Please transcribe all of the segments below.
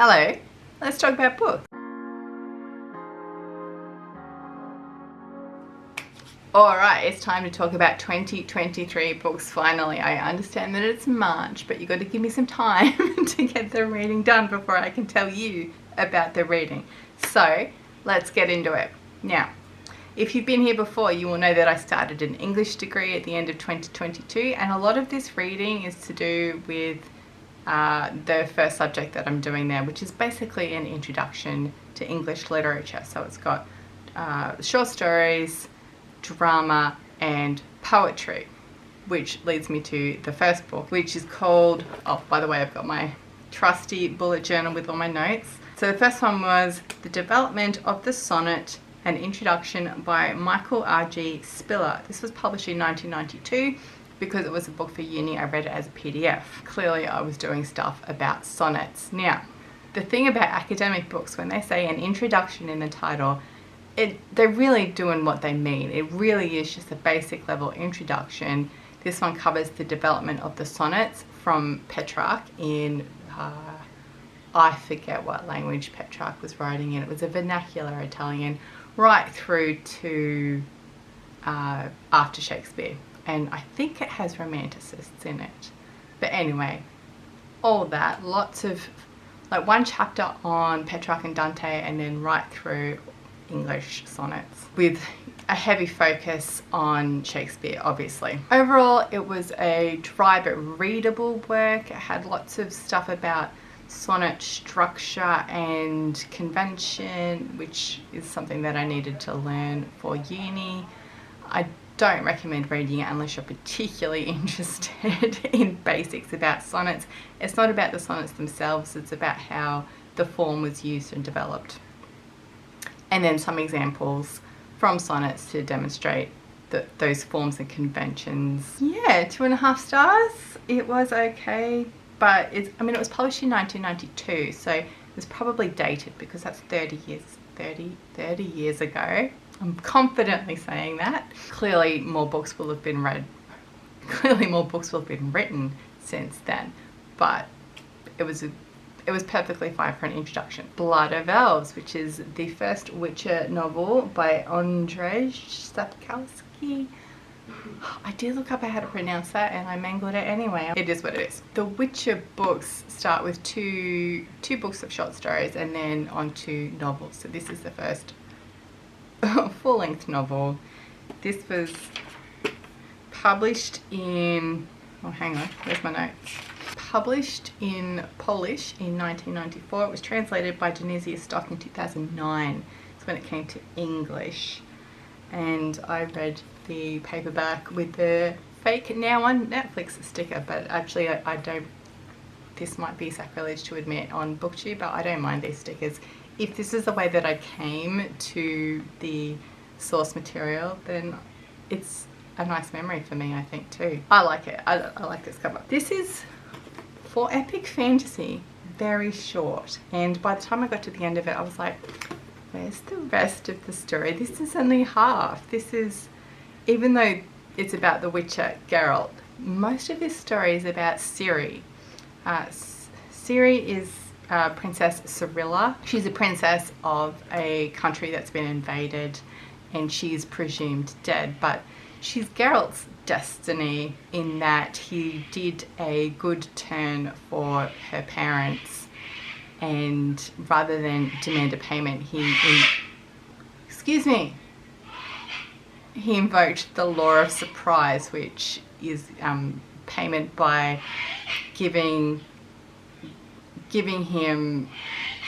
Hello, let's talk about books. Alright, it's time to talk about 2023 books finally. I understand that it's March, but you've got to give me some time to get the reading done before I can tell you about the reading. So, let's get into it. Now, if you've been here before, you will know that I started an English degree at the end of 2022, and a lot of this reading is to do with the first subject that I'm doing there, which is basically an introduction to English literature. So it's got short stories, drama and poetry, which leads me to the first book, which is called, oh, by the way, I've got my trusty bullet journal with all my notes. So the first one was The Development of the Sonnet, an introduction by Michael R.G. Spiller. This was published in 1992. Because it was a book for uni, I read it as a PDF. Clearly I was doing stuff about sonnets. Now, the thing about academic books, when they say an introduction in the title, they're really doing what they mean. It really is just a basic level introduction. This one covers the development of the sonnets from Petrarch in, I forget what language Petrarch was writing in. It was a vernacular Italian, right through to after Shakespeare. And I think it has romanticists in it. But anyway, all that, lots of, like one chapter on Petrarch and Dante and then right through English sonnets with a heavy focus on Shakespeare, obviously. Overall, it was a dry but readable work. It had lots of stuff about sonnet structure and convention, which is something that I needed to learn for uni. I don't recommend reading it unless you're particularly interested in basics about sonnets. It's not about the sonnets themselves, it's about how the form was used and developed. And then some examples from sonnets to demonstrate those forms and conventions. Yeah, 2.5 stars. It was okay, but it was published in 1992, so it was probably dated because that's 30 years ago. I'm confidently saying that. Clearly more books will have been read. Clearly more books will have been written since then. But it was perfectly fine for an introduction. Blood of Elves, which is the first Witcher novel by Andrzej Sapkowski. I did look up how to pronounce that and I mangled it anyway. It is what it is. The Witcher books start with two books of short stories and then on 2 novels. So this is the first full-length novel. This was published in, oh hang on, where's my notes? Published in Polish in 1994. It was translated by Denizia Stock in 2009. It's when it came to English. And I read the paperback with the fake now on Netflix sticker, but actually I don't, this might be sacrilege to admit on BookTube, but I don't mind these stickers. If this is the way that I came to the source material, then it's a nice memory for me, I think, too. I like it. I like this cover. This is, for epic fantasy, very short. And by the time I got to the end of it, I was like, where's the rest of the story? This is only half. This is, even though it's about the Witcher Geralt, most of this story is about Ciri. Ciri is Princess Cirilla. She's a princess of a country that's been invaded and she's presumed dead, but she's Geralt's destiny in that he did a good turn for her parents, and rather than demand a payment, he invoked the law of surprise, which is payment by giving him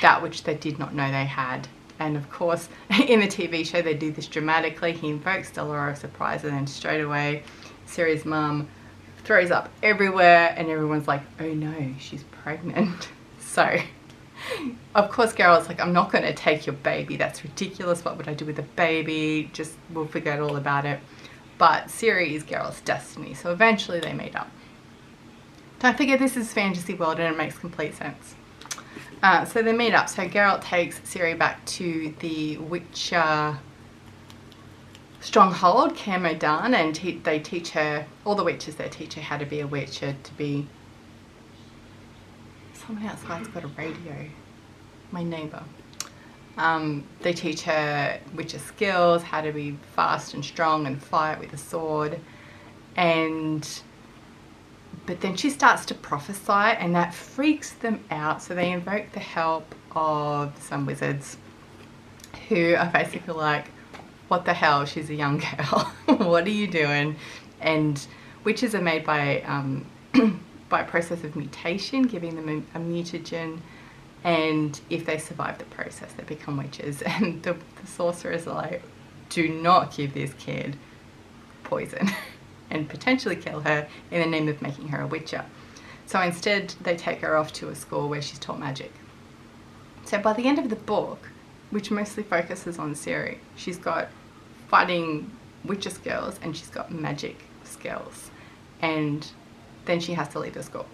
that which they did not know they had. And of course, in the TV show they do this dramatically. He invokes the law of surprise and then straight away Ciri's mum throws up everywhere and everyone's like, oh no, she's pregnant. So of course Geralt's like, I'm not going to take your baby, that's ridiculous, what would I do with a baby, just we'll forget all about it. But Ciri is Geralt's destiny, so eventually they meet up. Don't forget this is fantasy world and it makes complete sense. So they meet up. So Geralt takes Ciri back to the Witcher stronghold, Camodan, and they teach her, all the witches there teach her how to be a witcher, to be... Someone outside's got a radio. my neighbour. They teach her witcher skills, how to be fast and strong and fight with a sword. But then she starts to prophesy, and that freaks them out. So they invoke the help of some wizards who are basically like, what the hell, she's a young girl. What are you doing? And witches are made by a process of mutation, giving them a mutagen. And if they survive the process, they become witches. And the sorcerers are like, do not give this kid poison and potentially kill her in the name of making her a witcher. So instead, they take her off to a school where she's taught magic. So by the end of the book, which mostly focuses on Ciri, she's got fighting witcher skills and she's got magic skills. And then she has to leave the school.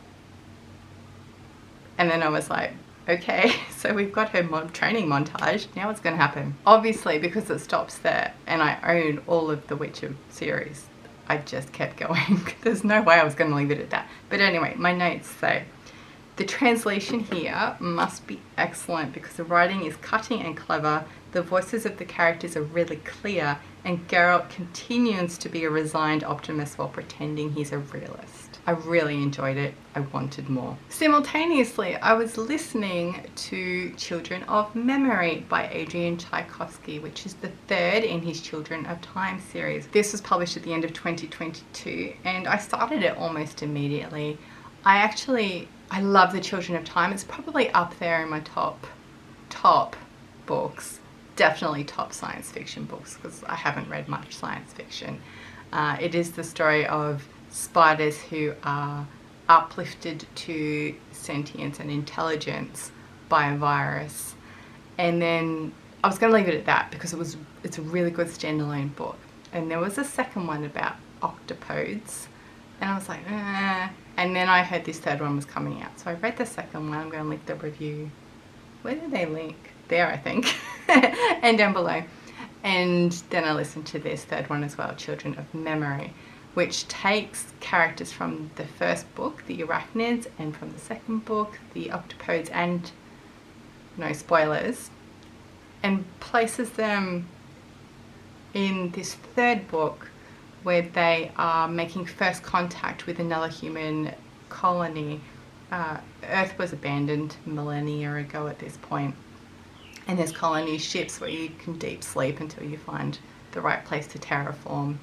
And then I was like, okay, so we've got her training montage. Now what's going to happen? Obviously, because it stops there and I own all of the Witcher series, I just kept going. There's no way I was going to leave it at that. But anyway, my notes say, the translation here must be excellent because the writing is cutting and clever, the voices of the characters are really clear, and Geralt continues to be a resigned optimist while pretending he's a realist. I really enjoyed it. I wanted more. Simultaneously, I was listening to Children of Memory by Adrian Tchaikovsky, which is the third in his Children of Time series. This was published at the end of 2022, and I started it almost immediately. I love the Children of Time. It's probably up there in my top books. Definitely top science fiction books, because I haven't read much science fiction. It is the story of spiders who are uplifted to sentience and intelligence by a virus. And then I was going to leave it at that because it's a really good standalone book. And there was a second one about octopodes, and I was like, eh. And then I heard this third one was coming out. So I read the second one. I'm going to link the review. Where did they link? There, I think. And down below. And then I listened to this third one as well, Children of Memory, which takes characters from the first book, the arachnids, and from the second book, the octopodes, and no spoilers, and places them in this third book where they are making first contact with another human colony. Earth was abandoned millennia ago at this point, and there's colony ships where you can deep sleep until you find the right place to terraform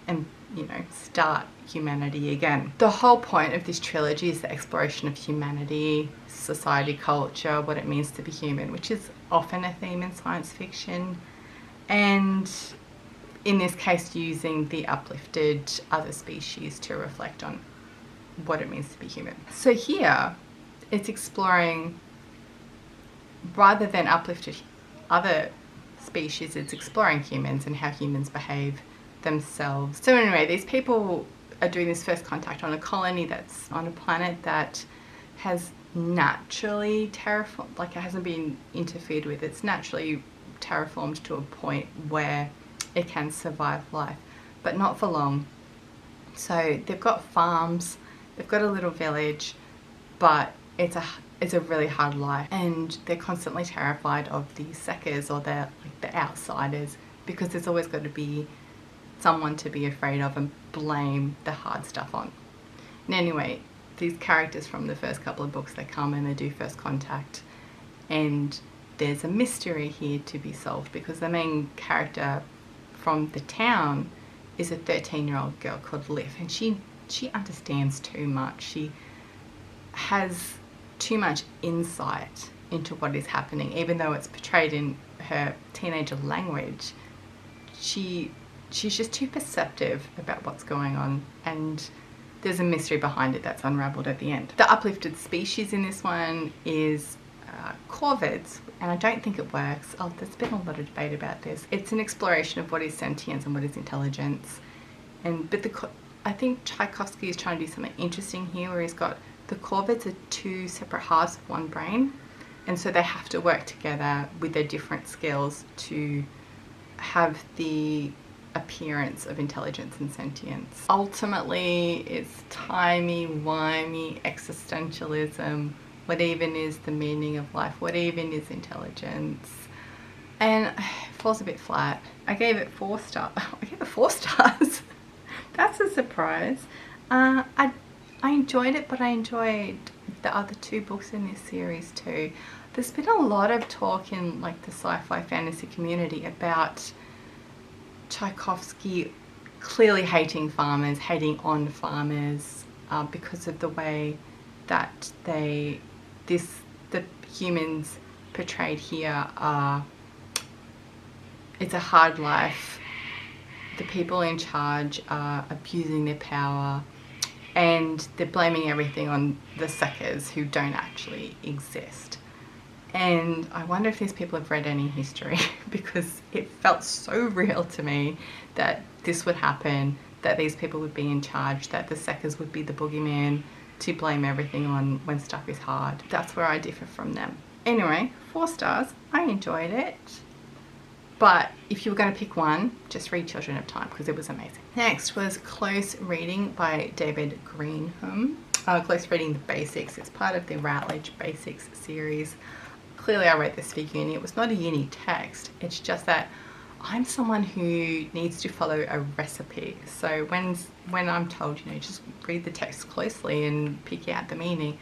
and, you know, start humanity again. The whole point of this trilogy is the exploration of humanity, society, culture, what it means to be human, which is often a theme in science fiction, and in this case using the uplifted other species to reflect on what it means to be human. So here it's exploring, rather than uplifted other species, it's exploring humans and how humans behave themselves. So anyway, these people are doing this first contact on a colony that's on a planet that has naturally terraformed, like it hasn't been interfered with, it's naturally terraformed to a point where it can survive life, but not for long. So they've got farms, they've got a little village, but it's a really hard life, and they're constantly terrified of the Sekkers, or the outsiders, because there's always got to be someone to be afraid of and blame the hard stuff on. And anyway, these characters from the first couple of books, they come and they do first contact, and there's a mystery here to be solved because the main character from the town is a 13-year-old girl called Liv, and she understands too much. She has too much insight into what is happening, even though it's portrayed in her teenager language. She's just too perceptive about what's going on, and there's a mystery behind it that's unraveled at the end. The uplifted species in this one is Corvids, and I don't think it works. There's been a lot of debate about this. It's an exploration of what is sentience and what is intelligence, but I think Tchaikovsky is trying to do something interesting here, where he's got the Corvids are two separate halves of one brain, and so they have to work together with their different skills to have the appearance of intelligence and sentience. Ultimately, it's timey-wimey existentialism What even is the meaning of life? What even is intelligence? And it falls a bit flat. I gave it 4 stars. I gave it 4 stars. That's a surprise. I enjoyed it, but I enjoyed the other 2 books in this series too. There's been a lot of talk in like the sci-fi fantasy community about Tchaikovsky clearly hating farmers, hating on farmers, because of the way that the humans portrayed here are, it's a hard life. The people in charge are abusing their power, and they're blaming everything on the suckers who don't actually exist. And I wonder if these people have read any history, because it felt so real to me that this would happen, that these people would be in charge, that the suckers would be the boogeyman to blame everything on when stuff is hard. That's where I differ from them. Anyway, 4 stars. I enjoyed it. But if you were going to pick one, just read Children of Time, because it was amazing. Next was Close Reading by David Greenham. Close Reading the Basics. It's part of the Routledge Basics series. Clearly I wrote this for uni. It was not a uni text. It's just that I'm someone who needs to follow a recipe. So when I'm told, you know, just read the text closely and pick out the meaning,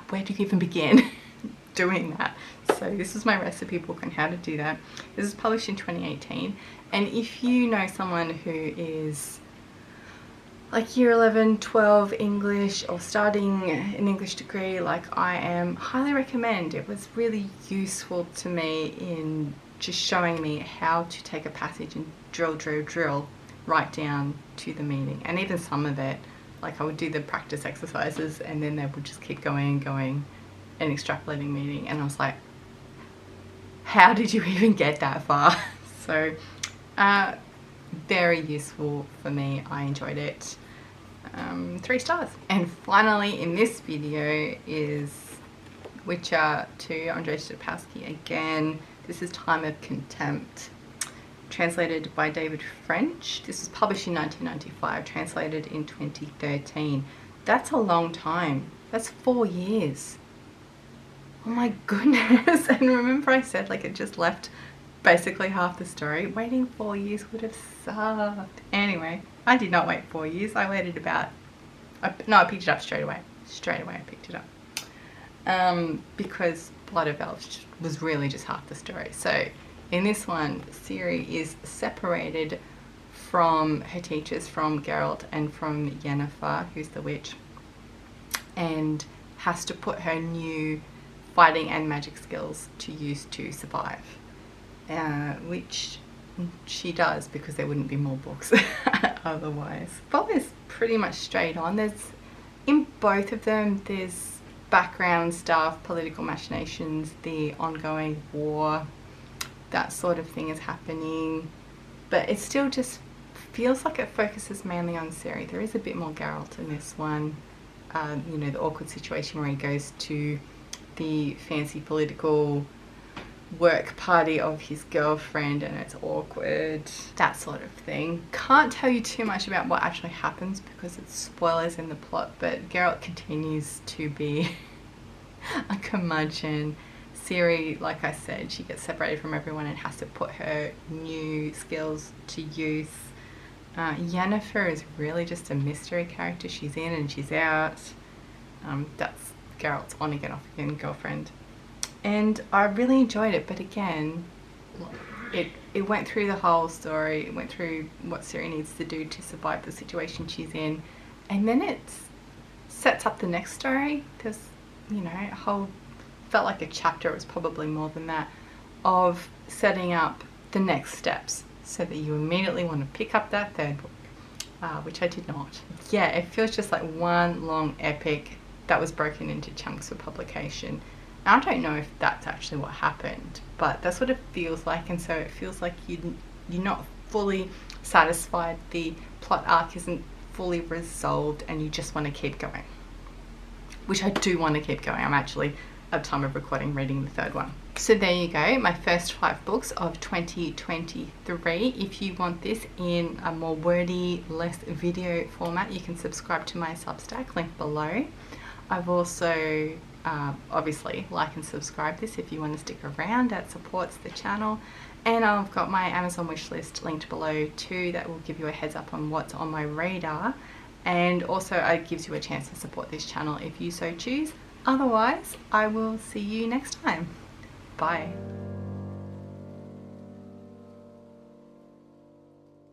where do you even begin doing that? So this is my recipe book on how to do that. This is published in 2018. And if you know someone who is like year 11, 12 English, or starting an English degree like I am, highly recommend. It was really useful to me in just showing me how to take a passage and drill right down to the meaning. And even some of it, like I would do the practice exercises and then they would just keep going and extrapolating meaning, and I was like, how did you even get that far? So very useful for me. I enjoyed it. 3 stars. And finally in this video is Witcher 2, Andrzej Sapkowski again. This is Time of Contempt, translated by David French. This was published in 1995, translated in 2013. That's a long time. That's 4 years. Oh my goodness. And remember I said like it just left basically half the story? Waiting 4 years would have sucked. Anyway, I did not wait 4 years. I waited about, I picked it up straight away. I picked it up. Because Blood of Elves was really just half the story. So in this one, Ciri is separated from her teachers, from Geralt and from Yennefer, who's the witch, and has to put her new fighting and magic skills to use to survive, which she does because there wouldn't be more books otherwise. Follows pretty much straight on. There's, in both of them, there's background stuff, political machinations, the ongoing war, that sort of thing is happening, but it still just feels like it focuses mainly on Ciri. There is a bit more Geralt in this one. You know, the awkward situation where he goes to the fancy political work party of his girlfriend and it's awkward, that sort of thing. Can't tell you too much about what actually happens because it's spoilers in the plot, but Geralt continues to be a curmudgeon. Ciri, like I said, she gets separated from everyone and has to put her new skills to use. Yennefer is really just a mystery character. She's in and she's out. That's Geralt's on again, off again girlfriend. And I really enjoyed it, but again, it went through the whole story. It went through what Ciri needs to do to survive the situation she's in, and then it sets up the next story. There's, you know, a whole, felt like a chapter, it was probably more than that, of setting up the next steps so that you immediately want to pick up that third book, which I did not. Yeah, it feels just like one long epic that was broken into chunks for publication. Now, I don't know if that's actually what happened, but that's what it feels like, and so it feels like you're not fully satisfied, the plot arc isn't fully resolved, and you just want to keep going. Which I do want to keep going. I'm actually, at the time of recording, reading the third one. So there you go, my first 5 books of 2023. If you want this in a more wordy, less video format, you can subscribe to my Substack, link below. I've also obviously like and subscribe this if you want to stick around. That supports the channel. And I've got my Amazon wishlist linked below too, that will give you a heads up on what's on my radar, and also it gives you a chance to support this channel if you so choose. Otherwise, I will see you next time. Bye.